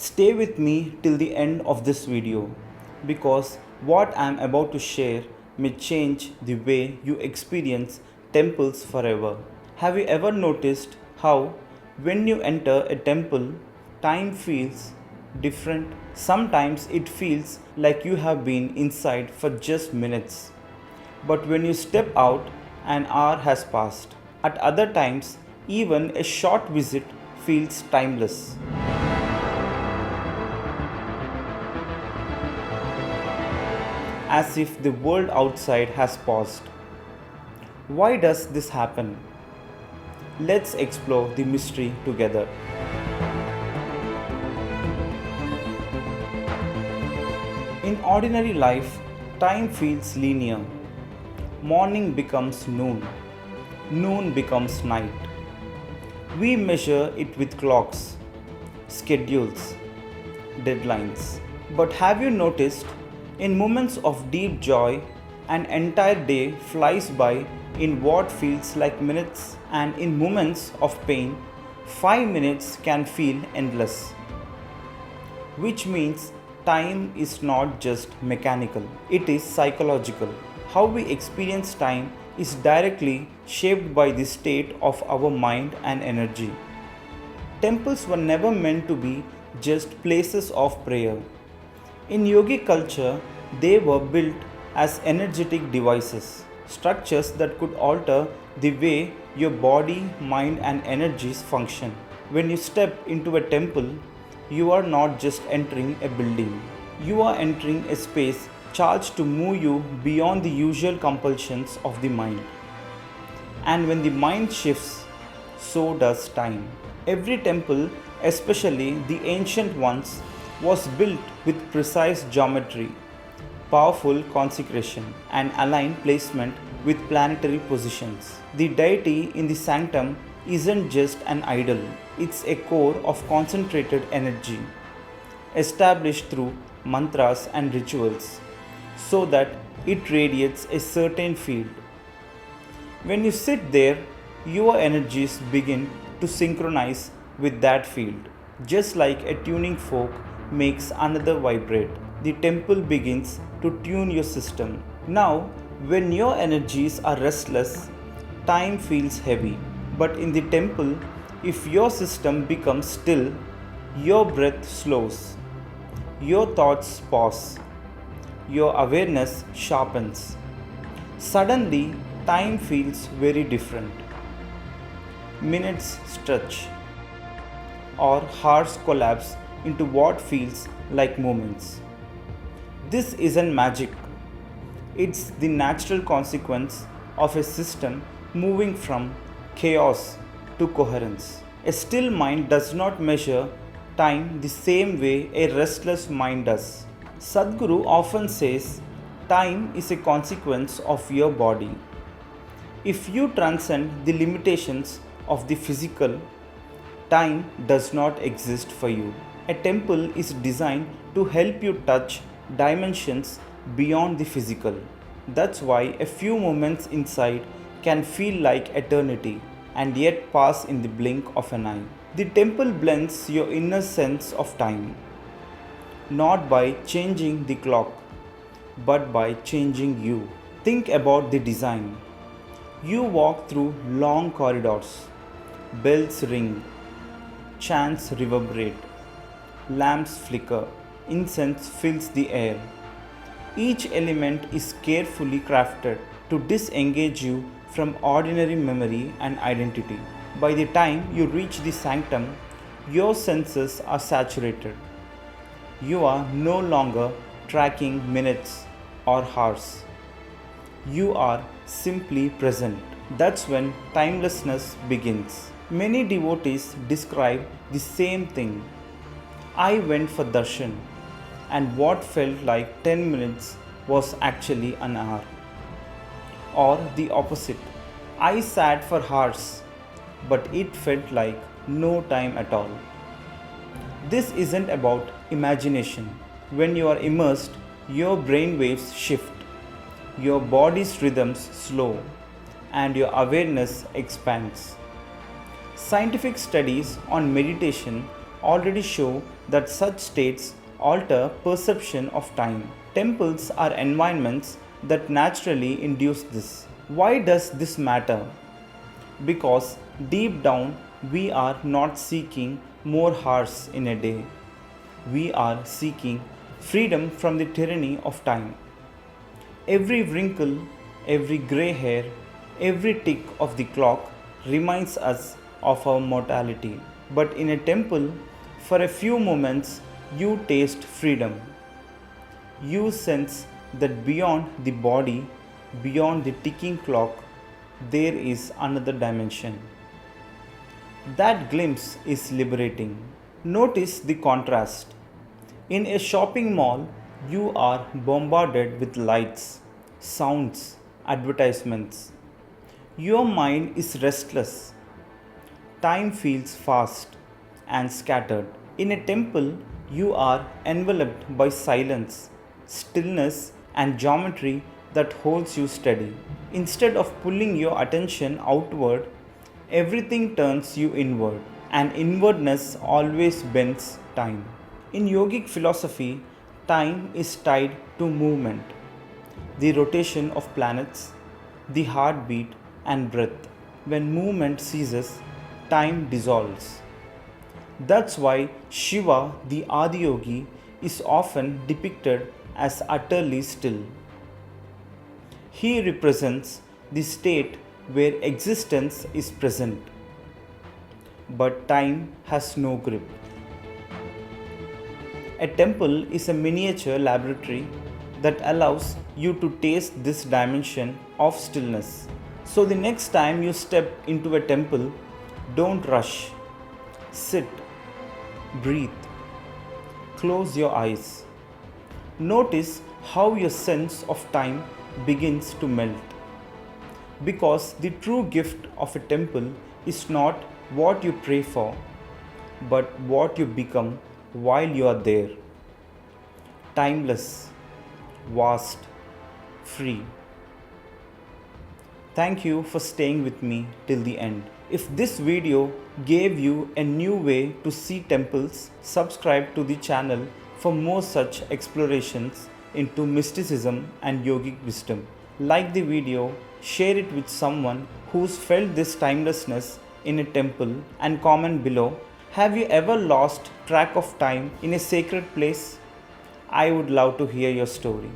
Stay with me till the end of this video because what I am about to share may change the way you experience temples forever. Have you ever noticed how, when you enter a temple, time feels different? Sometimes it feels like you have been inside for just minutes, but when you step out, an hour has passed. At other times, even a short visit feels timeless. As if the world outside has paused. Why does this happen? Let's explore the mystery together. In ordinary life, time feels linear. Morning becomes noon, noon becomes night. We measure it with clocks, schedules, deadlines. But have you noticed, in moments of deep joy, an entire day flies by in what feels like minutes, and in moments of pain, 5 minutes can feel endless. Which means time is not just mechanical, it is psychological. How we experience time is directly shaped by the state of our mind and energy. Temples were never meant to be just places of prayer. In yogic culture, they were built as energetic devices, structures that could alter the way your body, mind, and energies function. When you step into a temple, you are not just entering a building, you are entering a space charged to move you beyond the usual compulsions of the mind. And when the mind shifts, so does time. Every temple, especially the ancient ones, was built with precise geometry, powerful consecration, and aligned placement with planetary positions. The deity in the sanctum isn't just an idol, it's a core of concentrated energy, established through mantras and rituals, so that it radiates a certain field. When you sit there, your energies begin to synchronize with that field. Just like a tuning fork makes another vibrate, the temple begins to tune your system. Now, when your energies are restless, time feels heavy. But in the temple, if your system becomes still, your breath slows, your thoughts pause, your awareness sharpens. Suddenly, time feels very different. Minutes stretch, or hours collapse into what feels like moments. This isn't magic, it's the natural consequence of a system moving from chaos to coherence. A still mind does not measure time the same way a restless mind does. Sadhguru often says time is a consequence of your body. If you transcend the limitations of the physical, time does not exist for you. A temple is designed to help you touch dimensions beyond the physical. That's why a few moments inside can feel like eternity and yet pass in the blink of an eye. The temple blends your inner sense of time, not by changing the clock, but by changing you. Think about the design. You walk through long corridors, bells ring, chants reverberate, lamps flicker, incense fills the air. Each element is carefully crafted to disengage you from ordinary memory and identity. By the time you reach the sanctum, your senses are saturated. You are no longer tracking minutes or hours. You are simply present. That's when timelessness begins. Many devotees describe the same thing. I went for darshan, and what felt like 10 minutes was actually an hour. Or the opposite. I sat for hours, but it felt like no time at all. This isn't about imagination. When you are immersed, your brain waves shift, your body's rhythms slow, and your awareness expands. Scientific studies on meditation already show that such states alter perception of time. Temples are environments that naturally induce this. Why does this matter? Because deep down we are not seeking more hours in a day. We are seeking freedom from the tyranny of time. Every wrinkle, every grey hair, every tick of the clock reminds us of our mortality. But in a temple, for a few moments, you taste freedom. You sense that beyond the body, beyond the ticking clock, there is another dimension. That glimpse is liberating. Notice the contrast. In a shopping mall, you are bombarded with lights, sounds, advertisements. Your mind is restless. Time feels fast and scattered. In a temple, you are enveloped by silence, stillness, and geometry that holds you steady. Instead of pulling your attention outward, everything turns you inward, and inwardness always bends time. In yogic philosophy, time is tied to movement, the rotation of planets, the heartbeat, and breath. When movement ceases, time dissolves. That's why Shiva, the Adiyogi, is often depicted as utterly still. He represents the state where existence is present, but time has no grip. A temple is a miniature laboratory that allows you to taste this dimension of stillness. So, the next time you step into a temple, don't rush. Sit, breathe, close your eyes. Notice how your sense of time begins to melt. Because the true gift of a temple is not what you pray for, but what you become while you are there. Timeless, vast, free. Thank you for staying with me till the end. If this video gave you a new way to see temples, subscribe to the channel for more such explorations into mysticism and yogic wisdom. Like the video, share it with someone who's felt this timelessness in a temple, and comment below. Have you ever lost track of time in a sacred place? I would love to hear your story.